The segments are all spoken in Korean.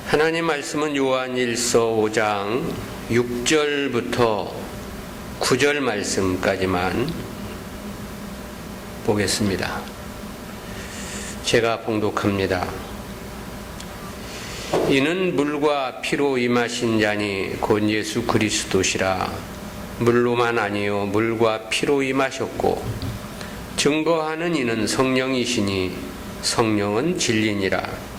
하나님 말씀은 요한일서 5장 6절부터 9절 말씀까지만 보겠습니다. 제가 봉독합니다. 이는 물과 피로 임하신 자니 곧 예수 그리스도시라. 물로만 아니요 물과 피로 임하셨고 증거하는 이는 성령이시니 성령은 진리니라.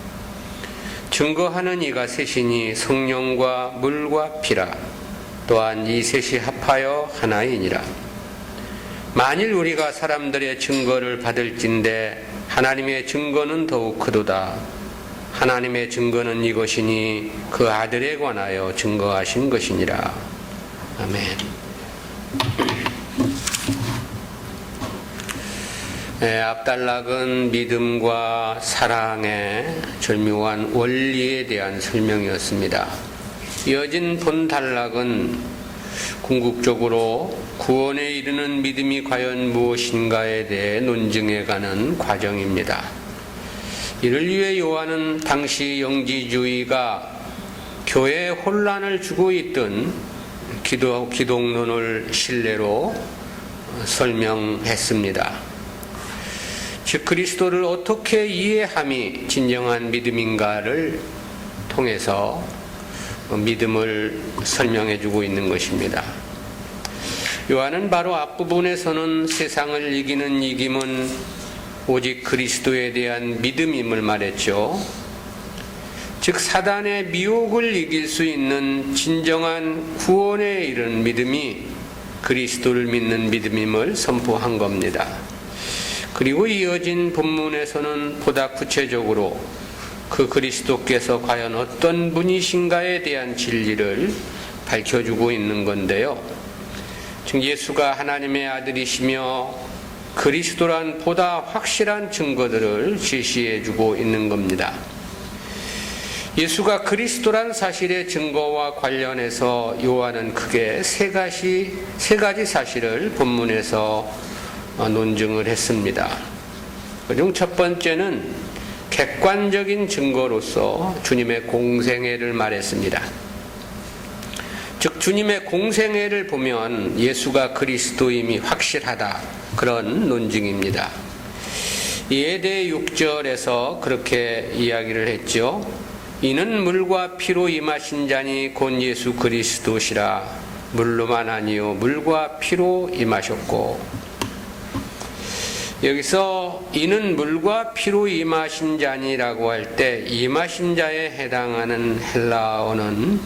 증거하는 이가 셋이니 성령과 물과 피라. 또한 이 셋이 합하여 하나이니라. 만일 우리가 사람들의 증거를 받을진대 하나님의 증거는 더욱 크도다. 하나님의 증거는 이것이니 그 아들에 관하여 증거하신 것이니라. 아멘. 앞단락은 믿음과 사랑의 절묘한 원리에 대한 설명이었습니다. 이어진 본단락은 궁극적으로 구원에 이르는 믿음이 과연 무엇인가에 대해 논증해가는 과정입니다. 이를 위해 요한은 당시 영지주의가 교회에 혼란을 주고 있던 기독론을 신뢰로 설명했습니다. 즉 그리스도를 어떻게 이해함이 진정한 믿음인가를 통해서 믿음을 설명해 주고 있는 것입니다. 요한은 바로 앞부분에서는 세상을 이기는 이김은 오직 그리스도에 대한 믿음임을 말했죠. 즉 사단의 미혹을 이길 수 있는 진정한 구원에 이른 믿음이 그리스도를 믿는 믿음임을 선포한 겁니다. 그리고 이어진 본문에서는 보다 구체적으로 그 그리스도께서 과연 어떤 분이신가에 대한 진리를 밝혀주고 있는 건데요. 즉 예수가 하나님의 아들이시며 그리스도란 보다 확실한 증거들을 제시해주고 있는 겁니다. 예수가 그리스도란 사실의 증거와 관련해서 요한은 크게 세 가지 사실을 본문에서 논증을 했습니다. 그중 첫 번째는 객관적인 증거로서 주님의 공생애를 말했습니다. 즉 주님의 공생애를 보면 예수가 그리스도임이 확실하다, 그런 논증입니다. 이에 대해 6절에서 그렇게 이야기를 했죠. 이는 물과 피로 임하신 자니 곧 예수 그리스도시라. 물로만 아니요 물과 피로 임하셨고. 여기서 이는 물과 피로 임하신 자니라고 할 때 임하신 자에 해당하는 헬라어는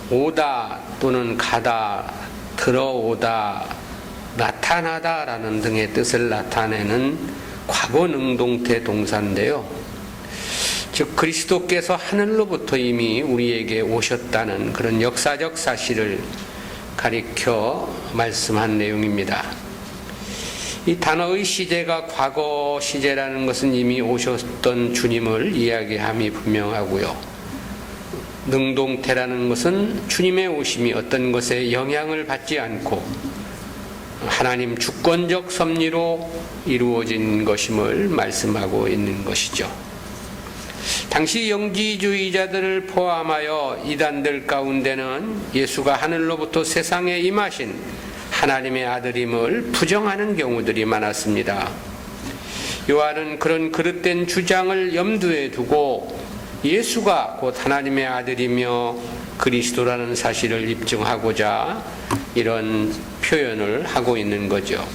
오다 또는 가다, 들어오다, 나타나다 라는 등의 뜻을 나타내는 과거 능동태 동사인데요. 즉 그리스도께서 하늘로부터 이미 우리에게 오셨다는 그런 역사적 사실을 가리켜 말씀한 내용입니다. 이 단어의 시제가 과거 시제라는 것은 이미 오셨던 주님을 이야기함이 분명하고요. 능동태라는 것은 주님의 오심이 어떤 것에 영향을 받지 않고 하나님 주권적 섭리로 이루어진 것임을 말씀하고 있는 것이죠. 당시 영지주의자들을 포함하여 이단들 가운데는 예수가 하늘로부터 세상에 임하신 하나님의 아들임을 부정하는 경우들이 많았습니다. 요한은 그런 그릇된 주장을 염두에 두고 예수가 곧 하나님의 아들이며 그리스도라는 사실을 입증하고자 이런 표현을 하고 있는 거죠.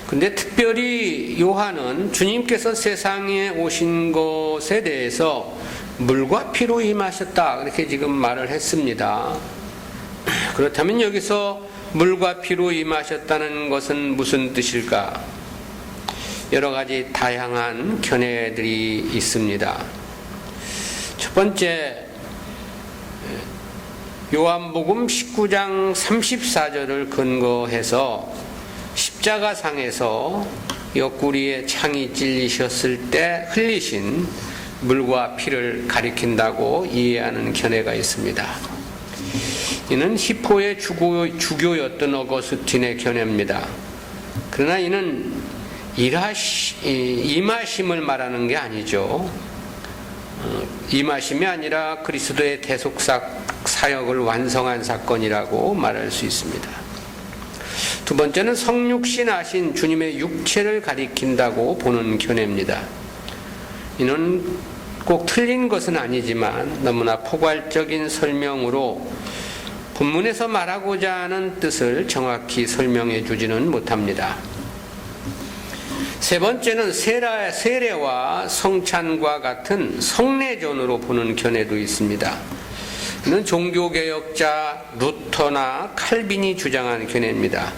근데 특별히 요한은 주님께서 세상에 오신 것에 대해서 물과 피로 임하셨다, 그렇게 지금 말을 했습니다. 그렇다면 여기서 물과 피로 임하셨다는 것은 무슨 뜻일까? 여러 가지 다양한 견해들이 있습니다. 첫 번째, 요한복음 19장 34절을 근거해서 십자가상에서 옆구리에 창이 찔리셨을 때 흘리신 물과 피를 가리킨다고 이해하는 견해가 있습니다. 이는 히포의 주교였던 어거스틴의 견해입니다. 그러나 이는 임하심을 말하는 게 아니죠. 임하심이 아니라 그리스도의 대속사역을 완성한 사건이라고 말할 수 있습니다. 두 번째는 성육신하신 주님의 육체를 가리킨다고 보는 견해입니다. 이는 꼭 틀린 것은 아니지만 너무나 포괄적인 설명으로 본문에서 말하고자 하는 뜻을 정확히 설명해 주지는 못합니다. 세 번째는 세례와 성찬과 같은 성례전으로 보는 견해도 있습니다. 이는 종교개혁자 루터나 칼빈이 주장한 견해입니다.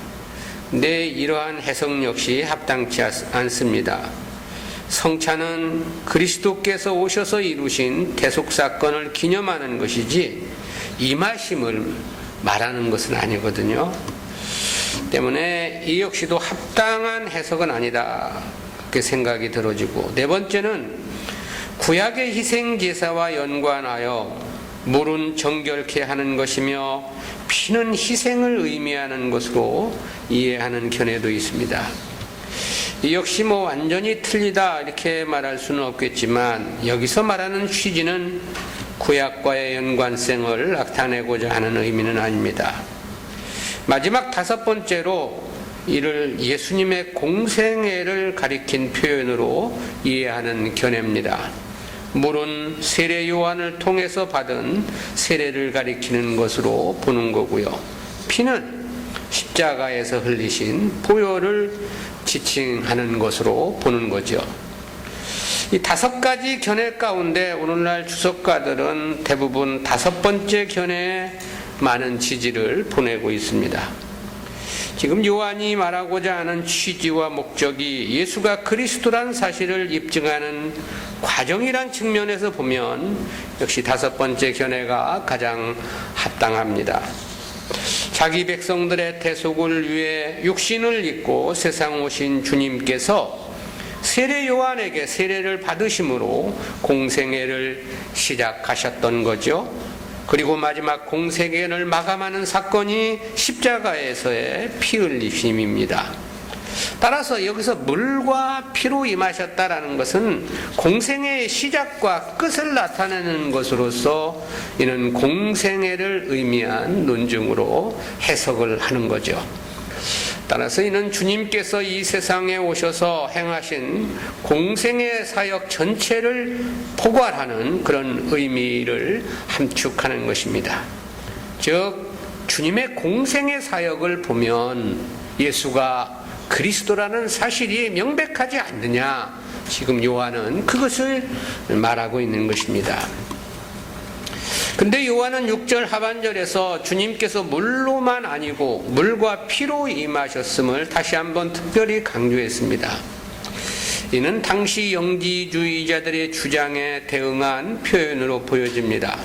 근데 이러한 해석 역시 합당치 않습니다. 성찬은 그리스도께서 오셔서 이루신 대속사건을 기념하는 것이지 임하심을 말하는 것은 아니거든요. 때문에 이 역시도 합당한 해석은 아니다 그렇게 생각이 들어지고, 네 번째는 구약의 희생제사와 연관하여 물은 정결케 하는 것이며 피는 희생을 의미하는 것으로 이해하는 견해도 있습니다. 이 역시 완전히 틀리다 이렇게 말할 수는 없겠지만 여기서 말하는 취지는 구약과의 연관성을 나타내고자 하는 의미는 아닙니다. 마지막 다섯 번째로 이를 예수님의 공생애를 가리킨 표현으로 이해하는 견해입니다. 물은 세례 요한을 통해서 받은 세례를 가리키는 것으로 보는 거고요. 피는 십자가에서 흘리신 보혈을 지칭하는 것으로 보는 거죠. 이 다섯 가지 견해 가운데 오늘날 주석가들은 대부분 다섯 번째 견해에 많은 지지를 보내고 있습니다. 지금 요한이 말하고자 하는 취지와 목적이 예수가 그리스도란 사실을 입증하는 과정이란 측면에서 보면 역시 다섯 번째 견해가 가장 합당합니다. 자기 백성들의 대속을 위해 육신을 입고 세상 오신 주님께서 세례 요한에게 세례를 받으심으로 공생애를 시작하셨던 거죠. 그리고 마지막 공생애를 마감하는 사건이 십자가에서의 피 흘리심입니다. 따라서 여기서 물과 피로 임하셨다라는 것은 공생애의 시작과 끝을 나타내는 것으로서 이는 공생애를 의미한 논증으로 해석을 하는 거죠. 따라서 이는 주님께서 이 세상에 오셔서 행하신 공생애 사역 전체를 포괄하는 그런 의미를 함축하는 것입니다. 즉 주님의 공생애 사역을 보면 예수가 그리스도라는 사실이 명백하지 않느냐, 지금 요한은 그것을 말하고 있는 것입니다. 근데 요한은 6절 하반절에서 주님께서 물로만 아니고 물과 피로 임하셨음을 다시 한번 특별히 강조했습니다. 이는 당시 영지주의자들의 주장에 대응한 표현으로 보여집니다.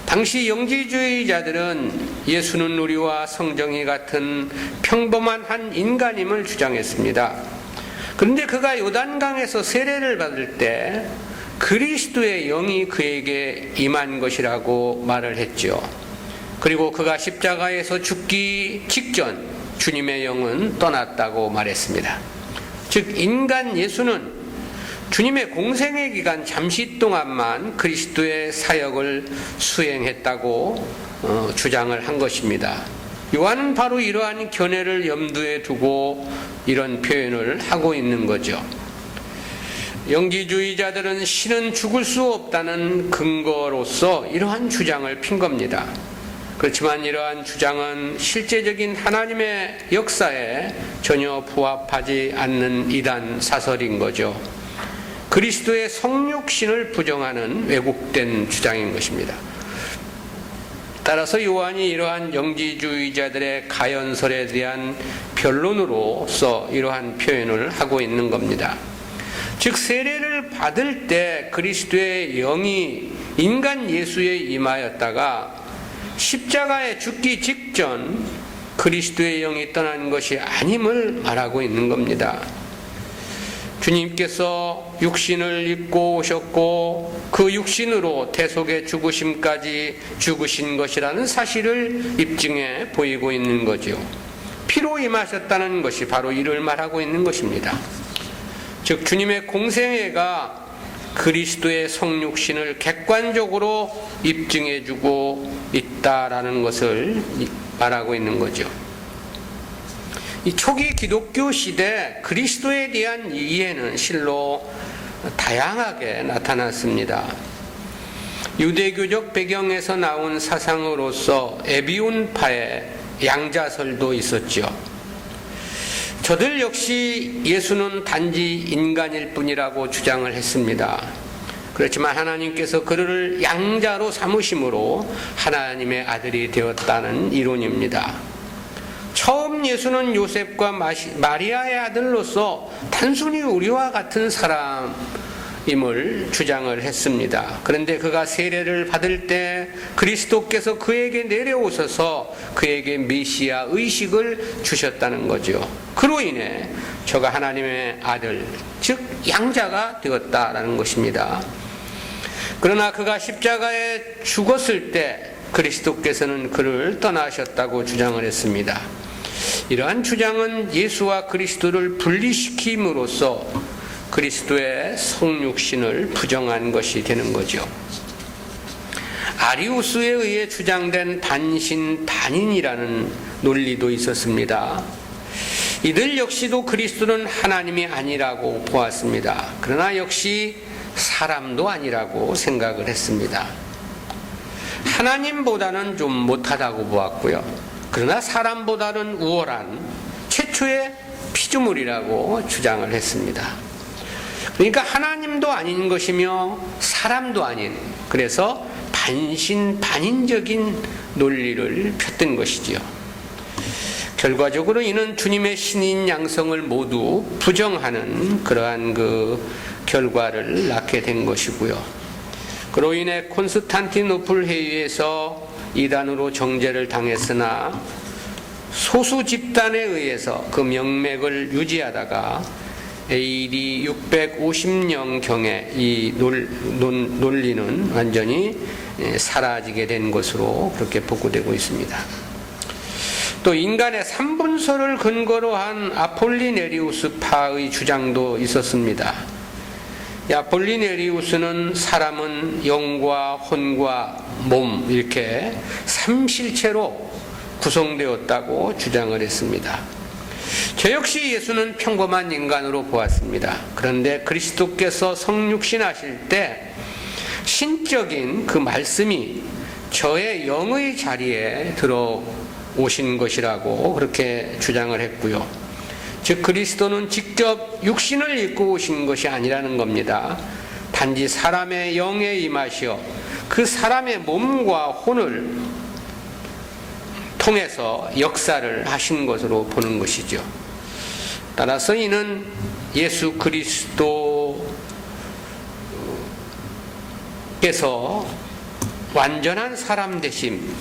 당시 영지주의자들은 예수는 우리와 성정이 같은 평범한 한 인간임을 주장했습니다. 그런데 그가 요단강에서 세례를 받을 때 그리스도의 영이 그에게 임한 것이라고 말을 했죠. 그리고 그가 십자가에서 죽기 직전 주님의 영은 떠났다고 말했습니다. 즉 인간 예수는 주님의 공생애 기간 잠시 동안만 그리스도의 사역을 수행했다고 주장을 한 것입니다. 요한은 바로 이러한 견해를 염두에 두고 이런 표현을 하고 있는 거죠. 영지주의자들은 신은 죽을 수 없다는 근거로서 이러한 주장을 핀 겁니다. 그렇지만 이러한 주장은 실제적인 하나님의 역사에 전혀 부합하지 않는 이단 사설인 거죠. 그리스도의 성육신을 부정하는 왜곡된 주장인 것입니다. 따라서 요한이 이러한 영지주의자들의 가연설에 대한 변론으로서 이러한 표현을 하고 있는 겁니다. 즉 세례를 받을 때 그리스도의 영이 인간 예수에 임하였다가 십자가에 죽기 직전 그리스도의 영이 떠난 것이 아님을 말하고 있는 겁니다. 주님께서 육신을 입고 오셨고 그 육신으로 대속의 죽으심까지 죽으신 것이라는 사실을 입증해 보이고 있는 거죠. 피로 임하셨다는 것이 바로 이를 말하고 있는 것입니다. 즉 주님의 공생애가 그리스도의 성육신을 객관적으로 입증해주고 있다라는 것을 말하고 있는 거죠. 이 초기 기독교 시대 그리스도에 대한 이해는 실로 다양하게 나타났습니다. 유대교적 배경에서 나온 사상으로서 에비온파의 양자설도 있었죠. 저들 역시 예수는 단지 인간일 뿐이라고 주장을 했습니다. 그렇지만 하나님께서 그를 양자로 삼으심으로 하나님의 아들이 되었다는 이론입니다. 처음 예수는 요셉과 마리아의 아들로서 단순히 우리와 같은 사람임을 주장을 했습니다. 그런데 그가 세례를 받을 때 그리스도께서 그에게 내려오셔서 그에게 메시아 의식을 주셨다는 거죠. 그로 인해 저가 하나님의 아들, 즉 양자가 되었다라는 것입니다. 그러나 그가 십자가에 죽었을 때 그리스도께서는 그를 떠나셨다고 주장을 했습니다. 이러한 주장은 예수와 그리스도를 분리시킴으로써 그리스도의 성육신을 부정한 것이 되는 거죠. 아리우스에 의해 주장된 반신반인이라는 논리도 있었습니다. 이들 역시도 그리스도는 하나님이 아니라고 보았습니다. 그러나 역시 사람도 아니라고 생각을 했습니다. 하나님보다는 좀 못하다고 보았고요. 그러나 사람보다는 우월한 최초의 피조물이라고 주장을 했습니다. 그러니까 하나님도 아닌 것이며 사람도 아닌, 그래서 반신반인적인 논리를 폈던 것이지요. 결과적으로 이는 주님의 신인 양성을 모두 부정하는 그러한 그 결과를 낳게 된 것이고요. 그로 인해 콘스탄티노플 회의에서 이단으로 정죄를 당했으나 소수 집단에 의해서 그 명맥을 유지하다가 AD 650년경에 이 논리는 완전히 사라지게 된 것으로 그렇게 보고되고 있습니다. 또 인간의 삼분서를 근거로 한 아폴리네리우스파의 주장도 있었습니다. 아폴리네리우스는 사람은 영과 혼과 몸 이렇게 삼실체로 구성되었다고 주장을 했습니다. 저 역시 예수는 평범한 인간으로 보았습니다. 그런데 그리스도께서 성육신하실 때 신적인 그 말씀이 저의 영의 자리에 들어오신 것이라고 그렇게 주장을 했고요. 즉 그리스도는 직접 육신을 입고 오신 것이 아니라는 겁니다. 단지 사람의 영에 임하시어 그 사람의 몸과 혼을 통해서 역사를 하신 것으로 보는 것이죠. 따라서 이는 예수 그리스도께서 완전한 사람 되심,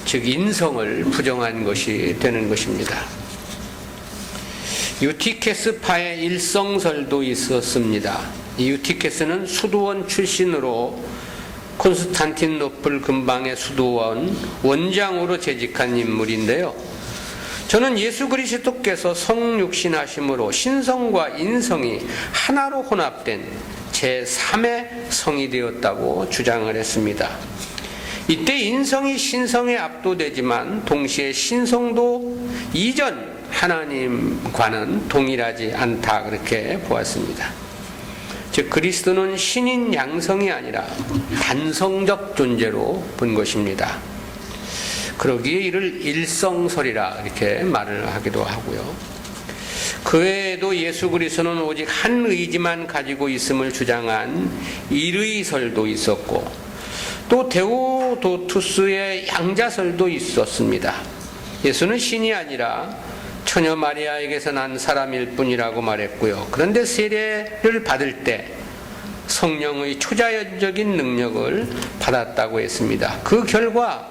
즉 인성을 부정한 것이 되는 것입니다. 유티케스파의 일성설도 있었습니다. 이 유티케스는 수도원 출신으로 콘스탄티노플 근방의 수도원 원장으로 재직한 인물인데요. 저는 예수 그리스도께서 성육신하심으로 신성과 인성이 하나로 혼합된 제3의 성이 되었다고 주장을 했습니다. 이때 인성이 신성에 압도되지만 동시에 신성도 이전 하나님과는 동일하지 않다 그렇게 보았습니다. 즉 그리스도는 신인 양성이 아니라 단성적 존재로 본 것입니다. 그러기에 이를 일성설이라 이렇게 말을 하기도 하고요. 그 외에도 예수 그리스도는 오직 한 의지만 가지고 있음을 주장한 일의설도 있었고 또 데오도투스의 양자설도 있었습니다. 예수는 신이 아니라 처녀 마리아에게서 난 사람일 뿐이라고 말했고요. 그런데 세례를 받을 때 성령의 초자연적인 능력을 받았다고 했습니다. 그 결과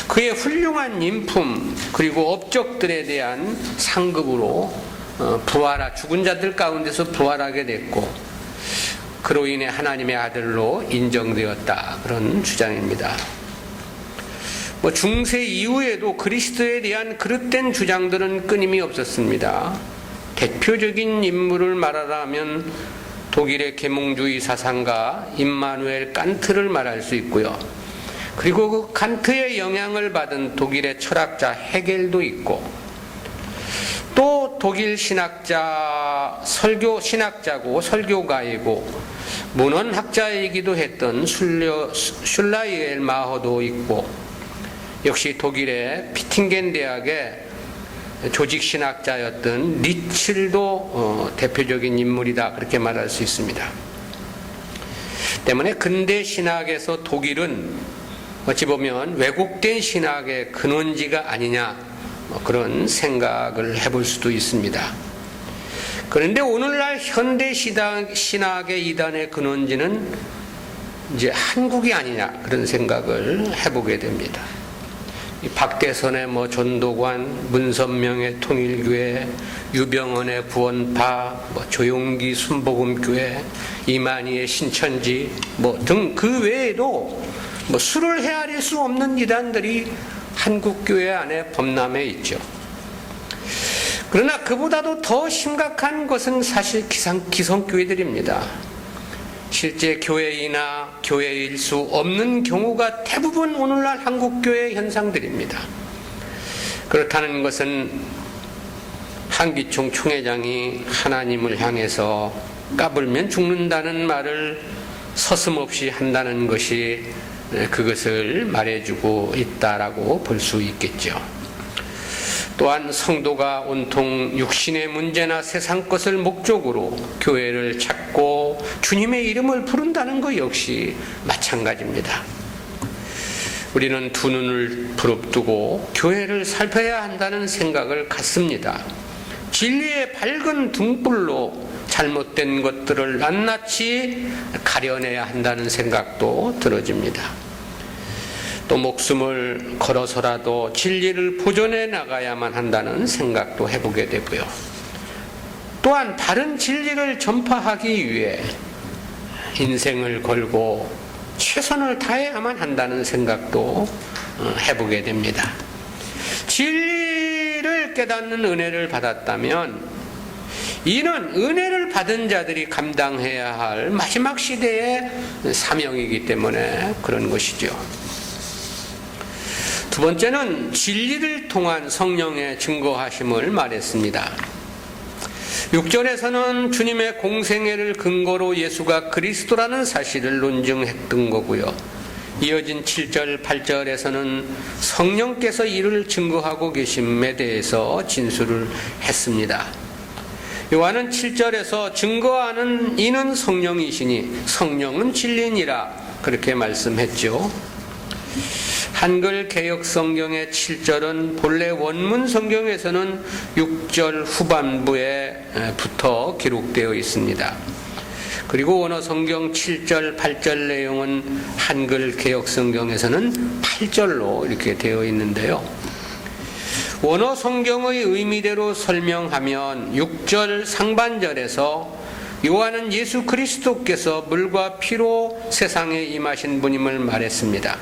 그의 훌륭한 인품 그리고 업적들에 대한 상급으로 죽은 자들 가운데서 부활하게 됐고 그로 인해 하나님의 아들로 인정되었다, 그런 주장입니다. 중세 이후에도 그리스도에 대한 그릇된 주장들은 끊임이 없었습니다. 대표적인 인물을 말하라면 독일의 계몽주의 사상가 임마누엘 칸트를 말할 수 있고요. 그리고 그 칸트의 영향을 받은 독일의 철학자 헤겔도 있고, 또 독일 신학자고 설교가이고 문헌학자이기도 했던 슐라이엘 마허도 있고, 역시 독일의 피팅겐 대학의 조직신학자였던 리첼도 대표적인 인물이다, 그렇게 말할 수 있습니다. 때문에 근대 신학에서 독일은 어찌 보면 왜곡된 신학의 근원지가 아니냐, 그런 생각을 해볼 수도 있습니다. 그런데 오늘날 현대 신학의 이단의 근원지는 이제 한국이 아니냐, 그런 생각을 해보게 됩니다. 박대선의 전도관, 문선명의 통일교회, 유병헌의 구원파, 조용기 순복음교회, 이만희의 신천지 등 그 외에도 수를 헤아릴 수 없는 이단들이 한국교회 안에 범람해 있죠. 그러나 그보다도 더 심각한 것은 사실 기성교회들입니다. 실제 교회이나 교회일 수 없는 경우가 대부분 오늘날 한국교회의 현상들입니다. 그렇다는 것은 한기총 총회장이 하나님을 향해서 까불면 죽는다는 말을 서슴없이 한다는 것이 그것을 말해주고 있다라고 볼 수 있겠죠. 또한 성도가 온통 육신의 문제나 세상 것을 목적으로 교회를 찾고 주님의 이름을 부른다는 것 역시 마찬가지입니다. 우리는 두 눈을 부릅뜨고 교회를 살펴야 한다는 생각을 갖습니다. 진리의 밝은 등불로 잘못된 것들을 낱낱이 가려내야 한다는 생각도 들어집니다. 또 목숨을 걸어서라도 진리를 보존해 나가야만 한다는 생각도 해보게 되고요. 또한 바른 진리를 전파하기 위해 인생을 걸고 최선을 다해야만 한다는 생각도 해보게 됩니다. 진리를 깨닫는 은혜를 받았다면 이는 은혜를 받은 자들이 감당해야 할 마지막 시대의 사명이기 때문에 그런 것이죠. 두 번째는 진리를 통한 성령의 증거하심을 말했습니다. 6절에서는 주님의 공생애를 근거로 예수가 그리스도라는 사실을 논증했던 거고요. 이어진 7절, 8절에서는 성령께서 이를 증거하고 계심에 대해서 진술을 했습니다. 요한은 7절에서 증거하는 이는 성령이시니 성령은 진리니라, 그렇게 말씀했죠. 한글 개역 성경의 7절은 본래 원문 성경에서는 6절 후반부에부터 기록되어 있습니다. 그리고 원어 성경 7절, 8절 내용은 한글 개역 성경에서는 8절로 이렇게 되어 있는데요. 원어 성경의 의미대로 설명하면 6절 상반절에서 요한은 예수 그리스도께서 물과 피로 세상에 임하신 분임을 말했습니다.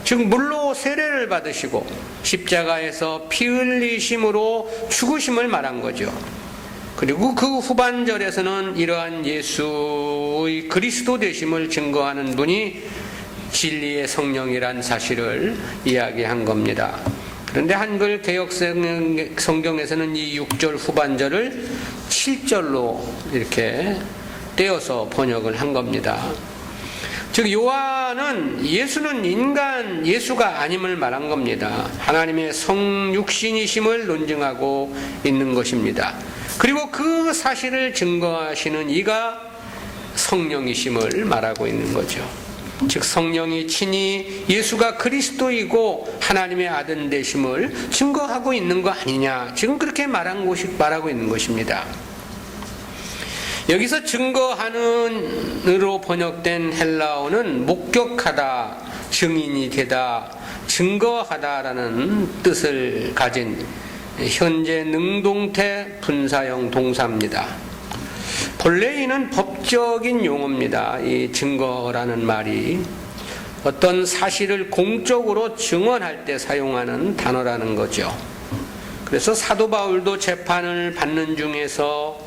즉 물로 세례를 받으시고 십자가에서 피 흘리심으로 죽으심을 말한 거죠. 그리고 그 후반절에서는 이러한 예수의 그리스도 되심을 증거하는 분이 진리의 성령이란 사실을 이야기한 겁니다. 그런데 한글 개역 성경에서는 이 6절 후반절을 7절로 이렇게 떼어서 번역을 한 겁니다. 즉 요한은 예수는 인간 예수가 아님을 말한 겁니다. 하나님의 성육신이심을 논증하고 있는 것입니다. 그리고 그 사실을 증거하시는 이가 성령이심을 말하고 있는 거죠. 즉 성령이 친히 예수가 그리스도이고 하나님의 아들 되심을 증거하고 있는 거 아니냐, 지금 그렇게 말하고 있는 것입니다. 여기서 증거하는으로 번역된 헬라어는 목격하다, 증인이 되다, 증거하다라는 뜻을 가진 현재 능동태 분사형 동사입니다. 본래 이는 법적인 용어입니다. 이 증거라는 말이 어떤 사실을 공적으로 증언할 때 사용하는 단어라는 거죠. 그래서 사도 바울도 재판을 받는 중에서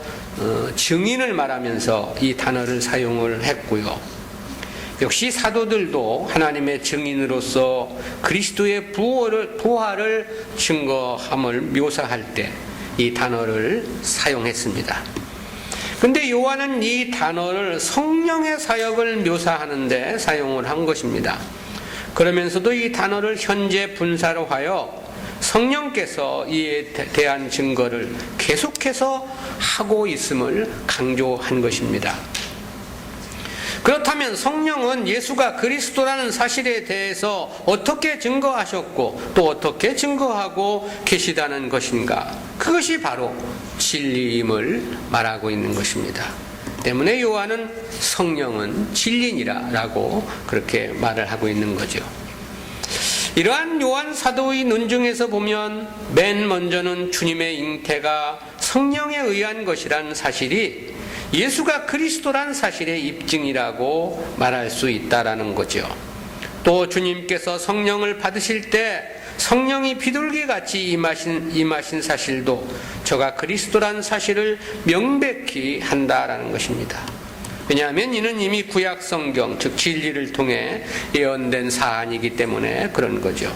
증인을 말하면서 이 단어를 사용을 했고요. 역시 사도들도 하나님의 증인으로서 그리스도의 부활을 증거함을 묘사할 때 이 단어를 사용했습니다. 근데 요한은 이 단어를 성령의 사역을 묘사하는데 사용을 한 것입니다. 그러면서도 이 단어를 현재 분사로 하여 성령께서 이에 대한 증거를 계속해서 하고 있음을 강조한 것입니다. 그렇다면 성령은 예수가 그리스도라는 사실에 대해서 어떻게 증거하셨고 또 어떻게 증거하고 계시다는 것인가? 그것이 바로 진리임을 말하고 있는 것입니다. 때문에 요한은 성령은 진리니라라고 그렇게 말을 하고 있는 거죠. 이러한 요한 사도의 논증에서 보면 맨 먼저는 주님의 잉태가 성령에 의한 것이란 사실이 예수가 그리스도란 사실의 입증이라고 말할 수 있다라는 거죠. 또 주님께서 성령을 받으실 때 성령이 비둘기같이 임하신 사실도 저가 그리스도란 사실을 명백히 한다라는 것입니다. 왜냐하면 이는 이미 구약 성경, 즉 진리를 통해 예언된 사안이기 때문에 그런 거죠.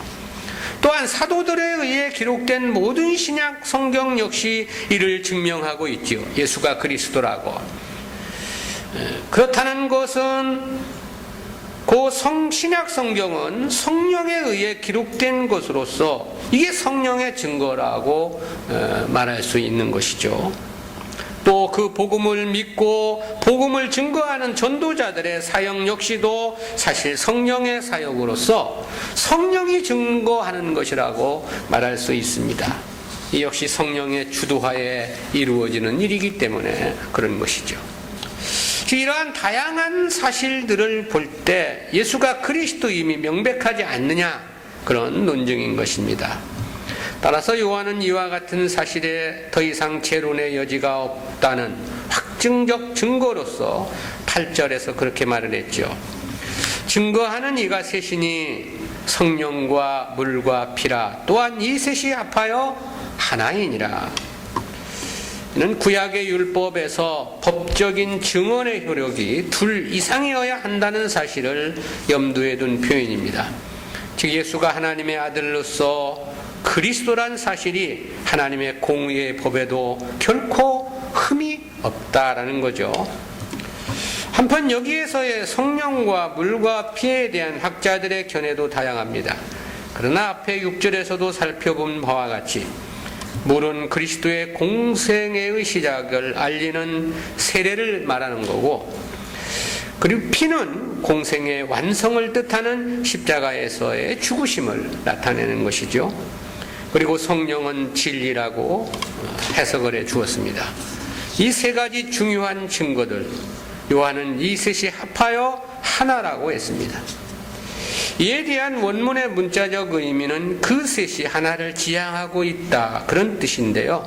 또한 사도들에 의해 기록된 모든 신약 성경 역시 이를 증명하고 있지요. 예수가 그리스도라고. 그렇다는 것은 그 신약 성경은 성령에 의해 기록된 것으로서 이게 성령의 증거라고 말할 수 있는 것이죠. 또 그 복음을 믿고 복음을 증거하는 전도자들의 사역 역시도 사실 성령의 사역으로서 성령이 증거하는 것이라고 말할 수 있습니다. 이 역시 성령의 주도하에 이루어지는 일이기 때문에 그런 것이죠. 이러한 다양한 사실들을 볼 때 예수가 그리스도임이 명백하지 않느냐, 그런 논증인 것입니다. 따라서 요한은 이와 같은 사실에 더 이상 재론의 여지가 없다는 확증적 증거로서 8절에서 그렇게 말을 했죠. 증거하는 이가 셋이니 성령과 물과 피라, 또한 이 셋이 합하여 하나이니라. 이는 구약의 율법에서 법적인 증언의 효력이 둘 이상이어야 한다는 사실을 염두에 둔 표현입니다. 즉 예수가 하나님의 아들로서 그리스도란 사실이 하나님의 공의의 법에도 결코 흠이 없다라는 거죠. 한편 여기에서의 성령과 물과 피에 대한 학자들의 견해도 다양합니다. 그러나 앞에 6절에서도 살펴본 바와 같이 물은 그리스도의 공생애의 시작을 알리는 세례를 말하는 거고, 그리고 피는 공생의 완성을 뜻하는 십자가에서의 죽으심을 나타내는 것이죠. 그리고 성령은 진리라고 해석을 해 주었습니다. 이 세 가지 중요한 증거들, 요한은 이 셋이 합하여 하나라고 했습니다. 이에 대한 원문의 문자적 의미는 그 셋이 하나를 지향하고 있다, 그런 뜻인데요.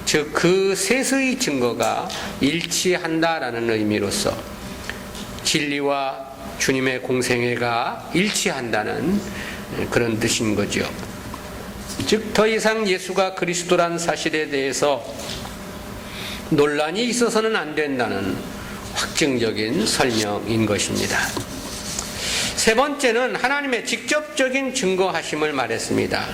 즉 그 셋의 증거가 일치한다라는 의미로서 진리와 주님의 공생애가 일치한다는 그런 뜻인 거죠. 즉 더 이상 예수가 그리스도란 사실에 대해서 논란이 있어서는 안 된다는 확증적인 설명인 것입니다. 세 번째는 하나님의 직접적인 증거하심을 말했습니다.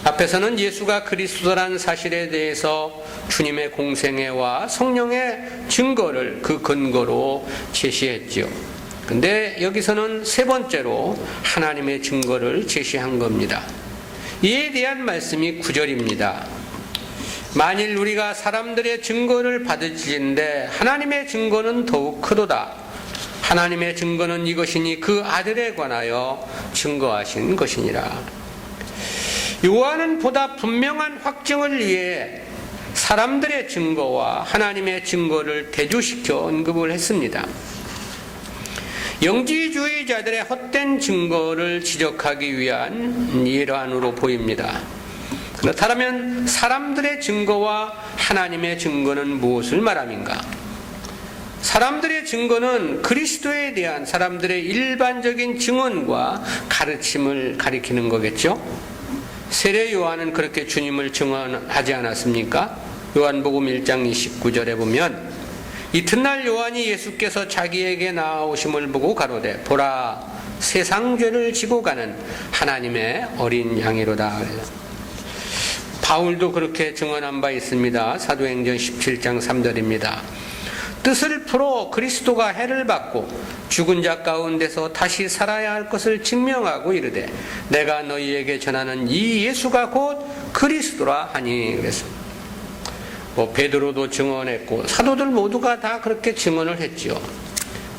앞에서는 예수가 그리스도란 사실에 대해서 주님의 공생애와 성령의 증거를 그 근거로 제시했죠. 근데 여기서는 세 번째로 하나님의 증거를 제시한 겁니다. 이에 대한 말씀이 9절입니다. 만일 우리가 사람들의 증거를 받을지인데 하나님의 증거는 더욱 크도다. 하나님의 증거는 이것이니 그 아들에 관하여 증거하신 것이니라. 요한은 보다 분명한 확증을 위해 사람들의 증거와 하나님의 증거를 대조시켜 언급을 했습니다. 영지주의자들의 헛된 증거를 지적하기 위한 일환으로 보입니다. 그렇다면 사람들의 증거와 하나님의 증거는 무엇을 말함인가? 사람들의 증거는 그리스도에 대한 사람들의 일반적인 증언과 가르침을 가리키는 거겠죠. 세례 요한은 그렇게 주님을 증언하지 않았습니까? 요한복음 1장 29절에 보면 이튿날 요한이 예수께서 자기에게 나아오심을 보고 가로되 보라 세상 죄를 지고 가는 하나님의 어린 양이로다. 바울도 그렇게 증언한 바 있습니다. 사도행전 17장 3절입니다. 뜻을 풀어 그리스도가 해를 받고 죽은 자 가운데서 다시 살아야 할 것을 증명하고 이르되 내가 너희에게 전하는 이 예수가 곧 그리스도라 하니. 그래서 베드로도 증언했고 사도들 모두가 다 그렇게 증언을 했지요.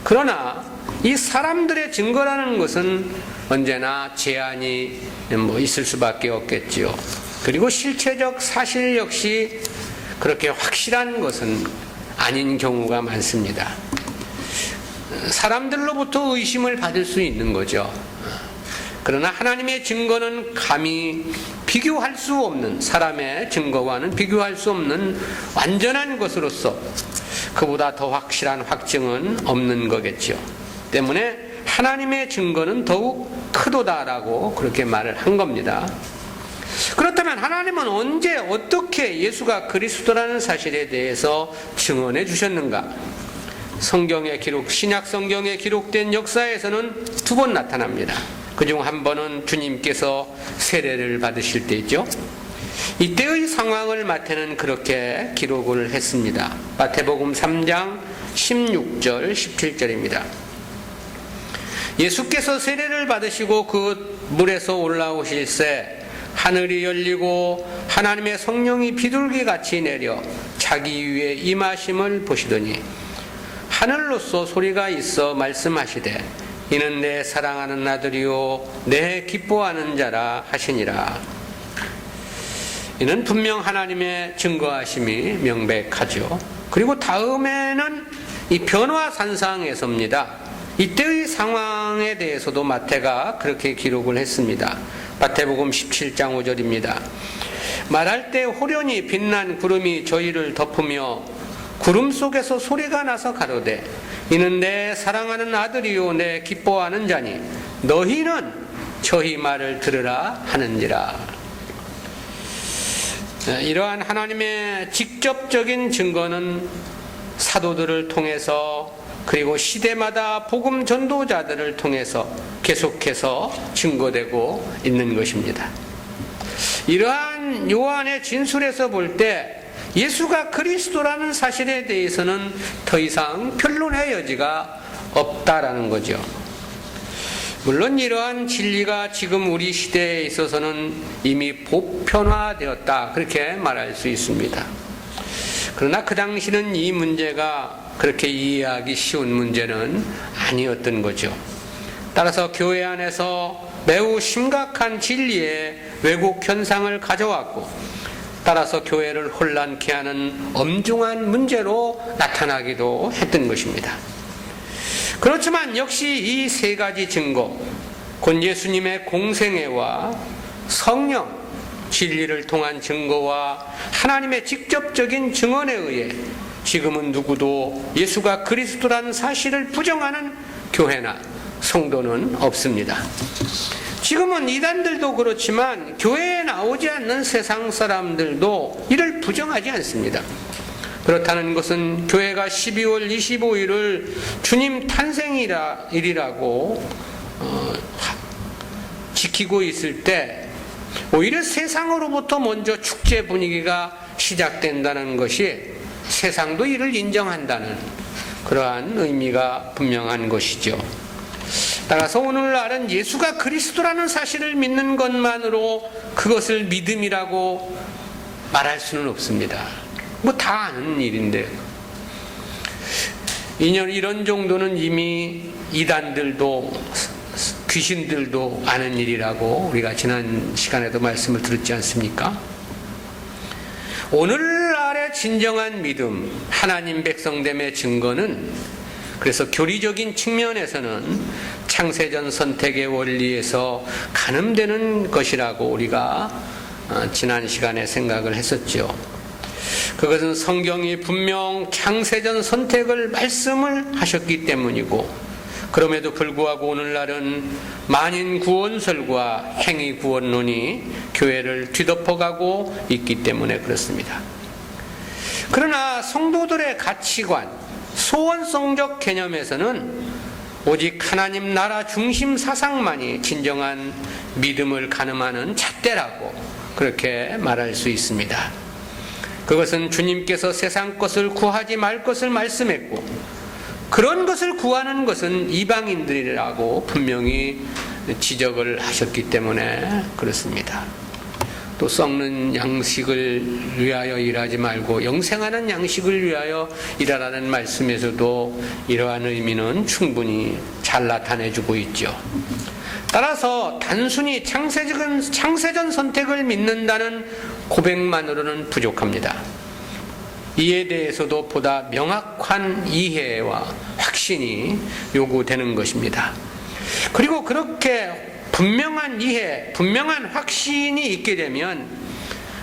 그러나 이 사람들의 증거라는 것은 언제나 제한이 있을 수밖에 없겠지요. 그리고 실체적 사실 역시 그렇게 확실한 것은 아닌 경우가 많습니다. 사람들로부터 의심을 받을 수 있는 거죠. 그러나 하나님의 증거는 감히 비교할 수 없는, 사람의 증거와는 비교할 수 없는 완전한 것으로서 그보다 더 확실한 확증은 없는 거겠죠. 때문에 하나님의 증거는 더욱 크도다라고 그렇게 말을 한 겁니다. 그렇다면 하나님은 언제 어떻게 예수가 그리스도라는 사실에 대해서 증언해 주셨는가? 성경의 기록, 신약 성경에 기록된 역사에서는 두 번 나타납니다. 그중 한 번은 주님께서 세례를 받으실 때죠. 이때의 상황을 마태는 그렇게 기록을 했습니다. 마태복음 3장 16절 17절입니다. 예수께서 세례를 받으시고 그 물에서 올라오실새 하늘이 열리고 하나님의 성령이 비둘기같이 내려 자기 위에 임하심을 보시더니 하늘로서 소리가 있어 말씀하시되 이는 내 사랑하는 아들이요 내 기뻐하는 자라 하시니라. 이는 분명 하나님의 증거하심이 명백하죠. 그리고 다음에는 이 변화산상에서입니다. 이때의 상황에 대해서도 마태가 그렇게 기록을 했습니다. 마태복음 17장 5절입니다. 말할 때 호련히 빛난 구름이 저희를 덮으며 구름 속에서 소리가 나서 가로되 이는 내 사랑하는 아들이요 내 기뻐하는 자니 너희는 저희 말을 들으라 하는지라. 이러한 하나님의 직접적인 증거는 사도들을 통해서 그리고 시대마다 복음 전도자들을 통해서 계속해서 증거되고 있는 것입니다. 이러한 요한의 진술에서 볼 때 예수가 그리스도라는 사실에 대해서는 더 이상 변론의 여지가 없다라는 거죠. 물론 이러한 진리가 지금 우리 시대에 있어서는 이미 보편화되었다 그렇게 말할 수 있습니다. 그러나 그 당시는 이 문제가 그렇게 이해하기 쉬운 문제는 아니었던 거죠. 따라서 교회 안에서 매우 심각한 진리의 왜곡 현상을 가져왔고 따라서 교회를 혼란케 하는 엄중한 문제로 나타나기도 했던 것입니다. 그렇지만 역시 이 세 가지 증거, 곧 예수님의 공생애와 성령, 진리를 통한 증거와 하나님의 직접적인 증언에 의해 지금은 누구도 예수가 그리스도라는 사실을 부정하는 교회나 성도는 없습니다. 지금은 이단들도 그렇지만 교회에 나오지 않는 세상 사람들도 이를 부정하지 않습니다. 그렇다는 것은 교회가 12월 25일을 주님 탄생일이라고 지키고 있을 때 오히려 세상으로부터 먼저 축제 분위기가 시작된다는 것이 세상도 이를 인정한다는 그러한 의미가 분명한 것이죠. 따라서 오늘날은 예수가 그리스도라는 사실을 믿는 것만으로 그것을 믿음이라고 말할 수는 없습니다. 다 아는 일인데 이런 정도는 이미 이단들도 귀신들도 아는 일이라고 우리가 지난 시간에도 말씀을 드렸지 않습니까? 오늘날의 진정한 믿음, 하나님 백성됨의 증거는 그래서 교리적인 측면에서는 창세전 선택의 원리에서 가늠되는 것이라고 우리가 지난 시간에 생각을 했었죠. 그것은 성경이 분명 창세전 선택을 말씀을 하셨기 때문이고, 그럼에도 불구하고 오늘날은 만인 구원설과 행위 구원론이 교회를 뒤덮어가고 있기 때문에 그렇습니다. 그러나 성도들의 가치관, 소원성적 개념에서는 오직 하나님 나라 중심 사상만이 진정한 믿음을 가늠하는 잣대라고 그렇게 말할 수 있습니다. 그것은 주님께서 세상 것을 구하지 말 것을 말씀했고, 그런 것을 구하는 것은 이방인들이라고 분명히 지적을 하셨기 때문에 그렇습니다. 또 썩는 양식을 위하여 일하지 말고 영생하는 양식을 위하여 일하라는 말씀에서도 이러한 의미는 충분히 잘 나타내주고 있죠. 따라서 단순히 창세전 선택을 믿는다는 고백만으로는 부족합니다. 이에 대해서도 보다 명확한 이해와 확신이 요구되는 것입니다. 그리고 그렇게 분명한 이해, 분명한 확신이 있게 되면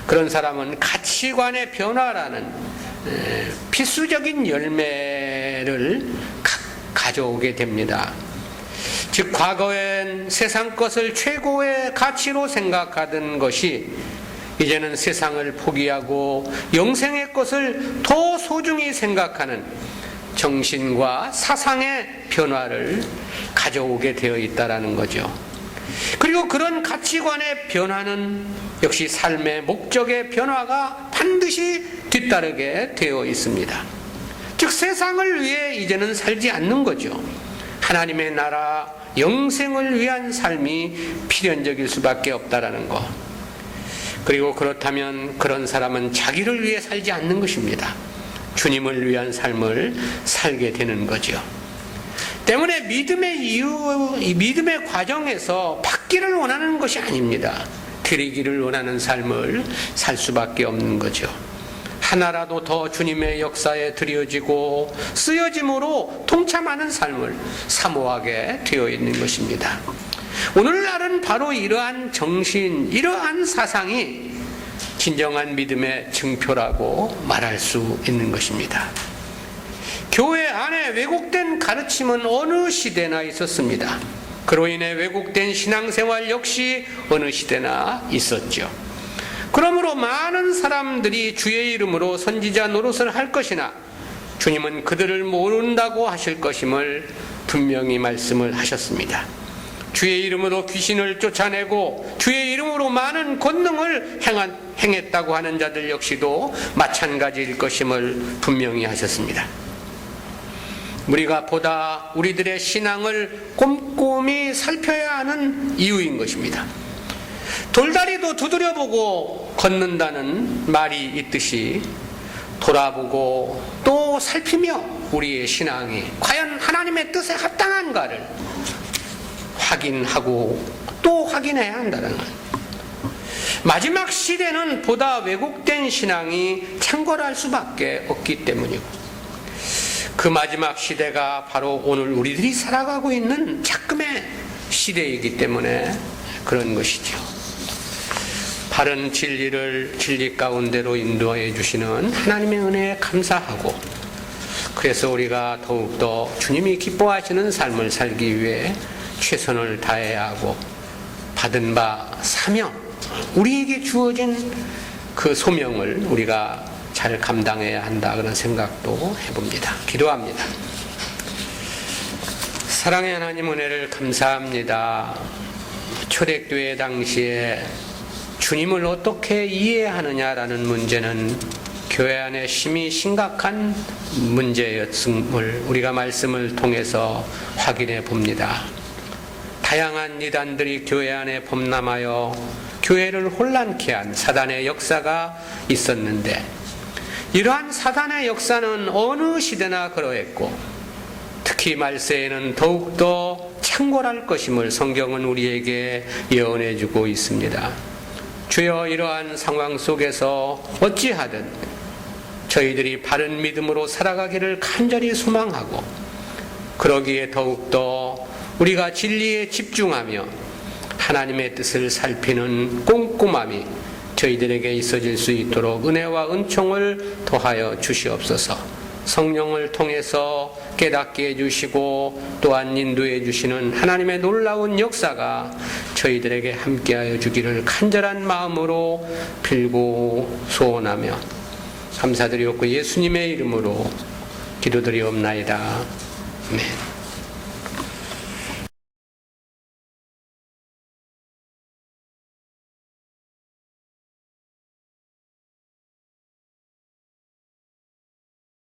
그런 사람은 가치관의 변화라는 필수적인 열매를 가져오게 됩니다. 즉, 과거엔 세상 것을 최고의 가치로 생각하던 것이 이제는 세상을 포기하고 영생의 것을 더 소중히 생각하는 정신과 사상의 변화를 가져오게 되어 있다는 거죠. 그리고 그런 가치관의 변화는 역시 삶의 목적의 변화가 반드시 뒤따르게 되어 있습니다. 즉, 세상을 위해 이제는 살지 않는 거죠. 하나님의 나라, 영생을 위한 삶이 필연적일 수밖에 없다라는 것. 그리고 그렇다면 그런 사람은 자기를 위해 살지 않는 것입니다. 주님을 위한 삶을 살게 되는 거죠. 때문에 믿음의 과정에서 받기를 원하는 것이 아닙니다. 드리기를 원하는 삶을 살 수밖에 없는 거죠. 하나라도 더 주님의 역사에 드려지고 쓰여짐으로 동참하는 삶을 사모하게 되어 있는 것입니다. 오늘날은 바로 이러한 정신, 이러한 사상이 진정한 믿음의 증표라고 말할 수 있는 것입니다. 교회 안에 왜곡된 가르침은 어느 시대나 있었습니다. 그로 인해 왜곡된 신앙생활 역시 어느 시대나 있었죠. 그러므로 많은 사람들이 주의 이름으로 선지자 노릇을 할 것이나 주님은 그들을 모른다고 하실 것임을 분명히 말씀을 하셨습니다. 주의 이름으로 귀신을 쫓아내고 주의 이름으로 많은 권능을 행했다고 하는 자들 역시도 마찬가지일 것임을 분명히 하셨습니다. 우리가 보다 우리들의 신앙을 꼼꼼히 살펴야 하는 이유인 것입니다. 돌다리도 두드려보고 걷는다는 말이 있듯이 돌아보고 또 살피며 우리의 신앙이 과연 하나님의 뜻에 합당한가를 확인하고 또 확인해야 한다는 것. 마지막 시대는 보다 왜곡된 신앙이 창궐할 수밖에 없기 때문이고, 그 마지막 시대가 바로 오늘 우리들이 살아가고 있는 작금의 시대이기 때문에 그런 것이죠. 바른 진리를 진리 가운데로 인도해 주시는 하나님의 은혜에 감사하고, 그래서 우리가 더욱더 주님이 기뻐하시는 삶을 살기 위해 최선을 다해야 하고, 받은 바 사명, 우리에게 주어진 그 소명을 우리가 잘 감당해야 한다, 그런 생각도 해봅니다. 기도합니다. 사랑의 하나님, 은혜를 감사합니다. 초대교회 당시에 주님을 어떻게 이해하느냐라는 문제는 교회 안에 심히 심각한 문제였음을 우리가 말씀을 통해서 확인해 봅니다. 다양한 이단들이 교회 안에 범람하여 교회를 혼란케 한 사단의 역사가 있었는데, 이러한 사단의 역사는 어느 시대나 그러했고 특히 말세에는 더욱더 창궐할 것임을 성경은 우리에게 예언해 주고 있습니다. 주여, 이러한 상황 속에서 어찌하든 저희들이 바른 믿음으로 살아가기를 간절히 소망하고, 그러기에 더욱더 우리가 진리에 집중하며 하나님의 뜻을 살피는 꼼꼼함이 저희들에게 있어질 수 있도록 은혜와 은총을 더하여 주시옵소서. 성령을 통해서 깨닫게 해주시고 또한 인도해 주시는 하나님의 놀라운 역사가 저희들에게 함께하여 주기를 간절한 마음으로 빌고 소원하며 감사드리옵고 예수님의 이름으로 기도드리옵나이다. 아멘.